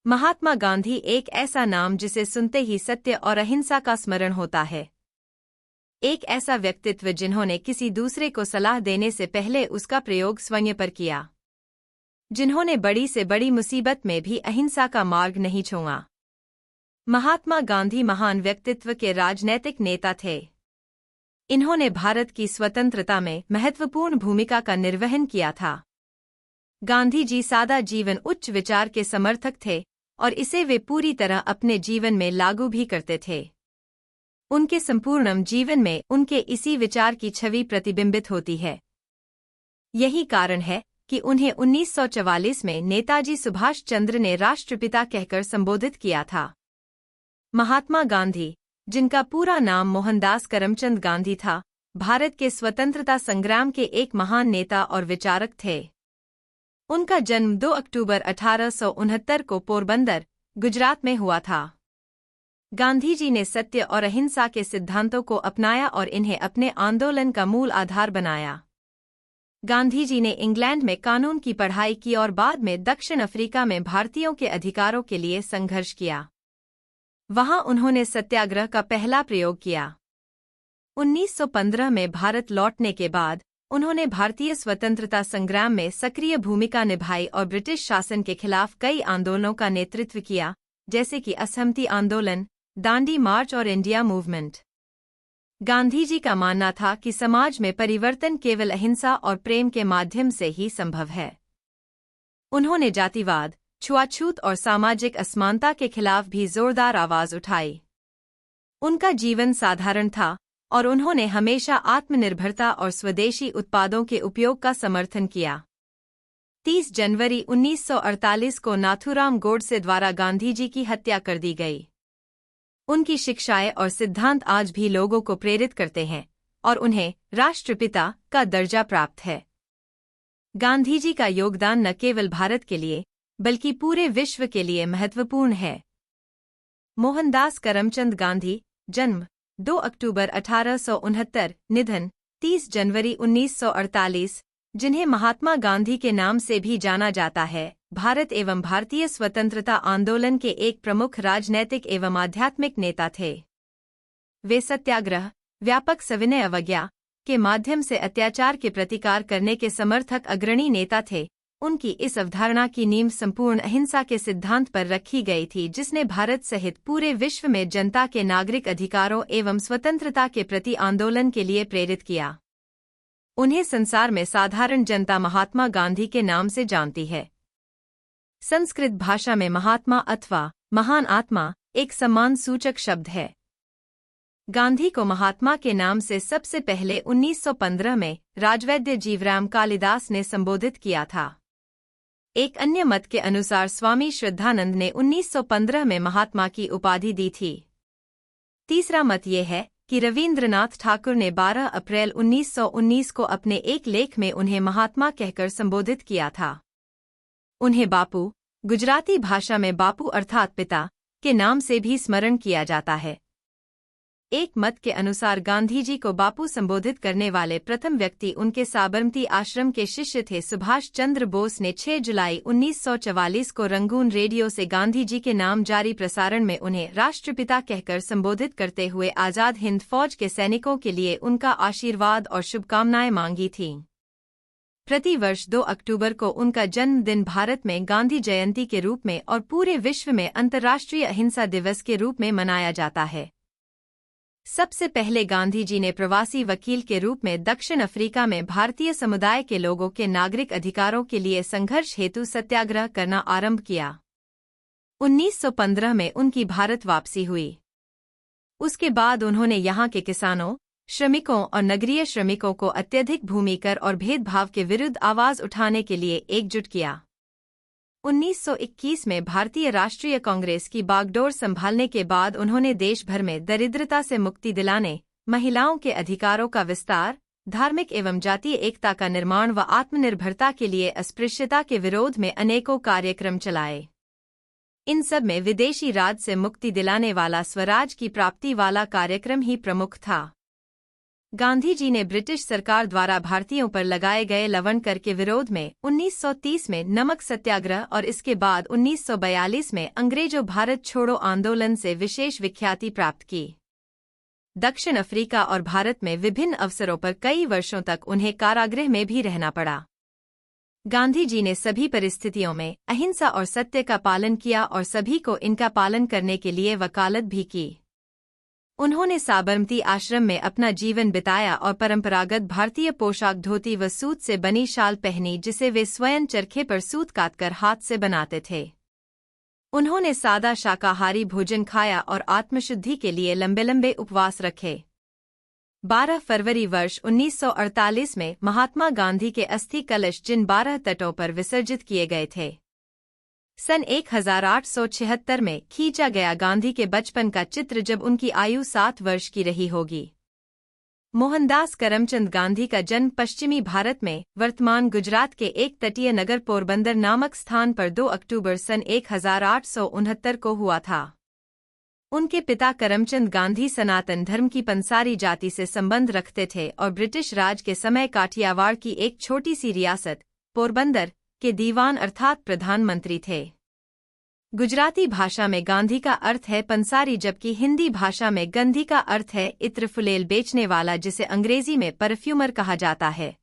महात्मा गांधी एक ऐसा नाम जिसे सुनते ही सत्य और अहिंसा का स्मरण होता है। एक ऐसा व्यक्तित्व जिन्होंने किसी दूसरे को सलाह देने से पहले उसका प्रयोग स्वयं पर किया, जिन्होंने बड़ी से बड़ी मुसीबत में भी अहिंसा का मार्ग नहीं छोड़ा। महात्मा गांधी महान व्यक्तित्व के राजनैतिक नेता थे। इन्होंने भारत की स्वतंत्रता में महत्वपूर्ण भूमिका का निर्वहन किया था। गांधी जी सादा जीवन उच्च विचार के समर्थक थे और इसे वे पूरी तरह अपने जीवन में लागू भी करते थे। उनके संपूर्ण जीवन में उनके इसी विचार की छवि प्रतिबिंबित होती है। यही कारण है कि उन्हें 1944 में नेताजी सुभाष चंद्र ने राष्ट्रपिता कहकर संबोधित किया था। महात्मा गांधी, जिनका पूरा नाम मोहनदास करमचंद गांधी था, भारत के स्वतंत्रता संग्राम के एक महान नेता और विचारक थे। उनका जन्म 2 अक्टूबर 1869 को पोरबंदर, गुजरात में हुआ था। गांधी जी ने सत्य और अहिंसा के सिद्धांतों को अपनाया और इन्हें अपने आंदोलन का मूल आधार बनाया। गांधी जी ने इंग्लैंड में कानून की पढ़ाई की और बाद में दक्षिण अफ्रीका में भारतीयों के अधिकारों के लिए संघर्ष किया। वहां उन्होंने सत्याग्रह का पहला प्रयोग किया। 1915 में भारत लौटने के बाद उन्होंने भारतीय स्वतंत्रता संग्राम में सक्रिय भूमिका निभाई और ब्रिटिश शासन के खिलाफ कई आंदोलनों का नेतृत्व किया, जैसे कि असहमति आंदोलन, दांडी मार्च और इंडिया मूवमेंट। गांधी जी का मानना था कि समाज में परिवर्तन केवल अहिंसा और प्रेम के माध्यम से ही संभव है। उन्होंने जातिवाद, छुआछूत और सामाजिक असमानता के खिलाफ भी जोरदार आवाज उठाई। उनका जीवन साधारण था और उन्होंने हमेशा आत्मनिर्भरता और स्वदेशी उत्पादों के उपयोग का समर्थन किया। 30 जनवरी 1948 को नाथूराम गोडसे द्वारा गांधी जी की हत्या कर दी गई। उनकी शिक्षाएं और सिद्धांत आज भी लोगों को प्रेरित करते हैं और उन्हें राष्ट्रपिता का दर्जा प्राप्त है। गांधी जी का योगदान न केवल भारत के लिए बल्कि पूरे विश्व के लिए महत्वपूर्ण है। मोहनदास करमचंद गांधी, जन्म 2 अक्टूबर 1869, निधन 30 जनवरी 1948, जिन्हें महात्मा गांधी के नाम से भी जाना जाता है, भारत एवं भारतीय स्वतंत्रता आंदोलन के एक प्रमुख राजनैतिक एवं आध्यात्मिक नेता थे। वे सत्याग्रह, व्यापक सविनय अवज्ञा के माध्यम से अत्याचार के प्रतिकार करने के समर्थक अग्रणी नेता थे। उनकी इस अवधारणा की नींव संपूर्ण अहिंसा के सिद्धांत पर रखी गई थी, जिसने भारत सहित पूरे विश्व में जनता के नागरिक अधिकारों एवं स्वतंत्रता के प्रति आंदोलन के लिए प्रेरित किया। उन्हें संसार में साधारण जनता महात्मा गांधी के नाम से जानती है। संस्कृत भाषा में महात्मा अथवा महान आत्मा एक सम्मान सूचक शब्द है। गांधी को महात्मा के नाम से सबसे पहले 1915 में राजवैद्य जीवराम कालिदास ने संबोधित किया था। एक अन्य मत के अनुसार स्वामी श्रद्धानंद ने 1915 में महात्मा की उपाधि दी थी। तीसरा मत ये है कि रवींद्रनाथ ठाकुर ने 12 अप्रैल 1919 को अपने एक लेख में उन्हें महात्मा कहकर संबोधित किया था। उन्हें बापू, गुजराती भाषा में बापू अर्थात पिता, के नाम से भी स्मरण किया जाता है। एक मत के अनुसार गांधी जी को बापू संबोधित करने वाले प्रथम व्यक्ति उनके साबरमती आश्रम के शिष्य थे। सुभाष चंद्र बोस ने 6 जुलाई 1944 को रंगून रेडियो से गांधी जी के नाम जारी प्रसारण में उन्हें राष्ट्रपिता कहकर संबोधित करते हुए आजाद हिंद फौज के सैनिकों के लिए उनका आशीर्वाद और शुभकामनाएं मांगी थीं। प्रतिवर्ष 2 अक्टूबर को उनका जन्मदिन भारत में गांधी जयंती के रूप में और पूरे विश्व में अंतर्राष्ट्रीय अहिंसा दिवस के रूप में मनाया जाता है। सबसे पहले गांधी जी ने प्रवासी वकील के रूप में दक्षिण अफ्रीका में भारतीय समुदाय के लोगों के नागरिक अधिकारों के लिए संघर्ष हेतु सत्याग्रह करना आरंभ किया। 1915 में उनकी भारत वापसी हुई। उसके बाद उन्होंने यहाँ के किसानों, श्रमिकों और नगरीय श्रमिकों को अत्यधिक भूमि कर और भेदभाव के विरुद्ध आवाज उठाने के लिए एकजुट किया। 1921 में भारतीय राष्ट्रीय कांग्रेस की बागडोर संभालने के बाद उन्होंने देश भर में दरिद्रता से मुक्ति दिलाने, महिलाओं के अधिकारों का विस्तार, धार्मिक एवं जातीय एकता का निर्माण व आत्मनिर्भरता के लिए अस्पृश्यता के विरोध में अनेकों कार्यक्रम चलाए। इन सब में विदेशी राज से मुक्ति दिलाने वाला स्वराज की प्राप्ति वाला कार्यक्रम ही प्रमुख था। गांधी जी ने ब्रिटिश सरकार द्वारा भारतीयों पर लगाए गए लवण कर के विरोध में 1930 में नमक सत्याग्रह और इसके बाद 1942 में अंग्रेजों भारत छोड़ो आंदोलन से विशेष विख्याति प्राप्त की। दक्षिण अफ्रीका और भारत में विभिन्न अवसरों पर कई वर्षों तक उन्हें कारागृह में भी रहना पड़ा। गांधी जी ने सभी परिस्थितियों में अहिंसा और सत्य का पालन किया और सभी को इनका पालन करने के लिए वकालत भी की। उन्होंने साबरमती आश्रम में अपना जीवन बिताया और परंपरागत भारतीय पोशाक धोती व सूत से बनी शाल पहनी, जिसे वे स्वयं चरखे पर सूत काटकर हाथ से बनाते थे। उन्होंने सादा शाकाहारी भोजन खाया और आत्मशुद्धि के लिए लंबे लंबे उपवास रखे। 12 फरवरी वर्ष 1948 में महात्मा गांधी के अस्थि कलश जिन 12 तटों पर विसर्जित किए गए थे। सन 1876 में खींचा गया गांधी के बचपन का चित्र जब उनकी आयु 7 वर्ष की रही होगी। मोहनदास करमचंद गांधी का जन्म पश्चिमी भारत में वर्तमान गुजरात के एक तटीय नगर पोरबंदर नामक स्थान पर 2 अक्टूबर सन 1869 को हुआ था। उनके पिता करमचंद गांधी सनातन धर्म की पंसारी जाति से संबंध रखते थे और ब्रिटिश राज के समय काठियावाड़ की एक छोटी सी रियासत पोरबंदर के दीवान अर्थात प्रधानमंत्री थे। गुजराती भाषा में गांधी का अर्थ है पंसारी, जबकि हिंदी भाषा में गंधी का अर्थ है इत्र फुलेल बेचने वाला, जिसे अंग्रेजी में परफ्यूमर कहा जाता है।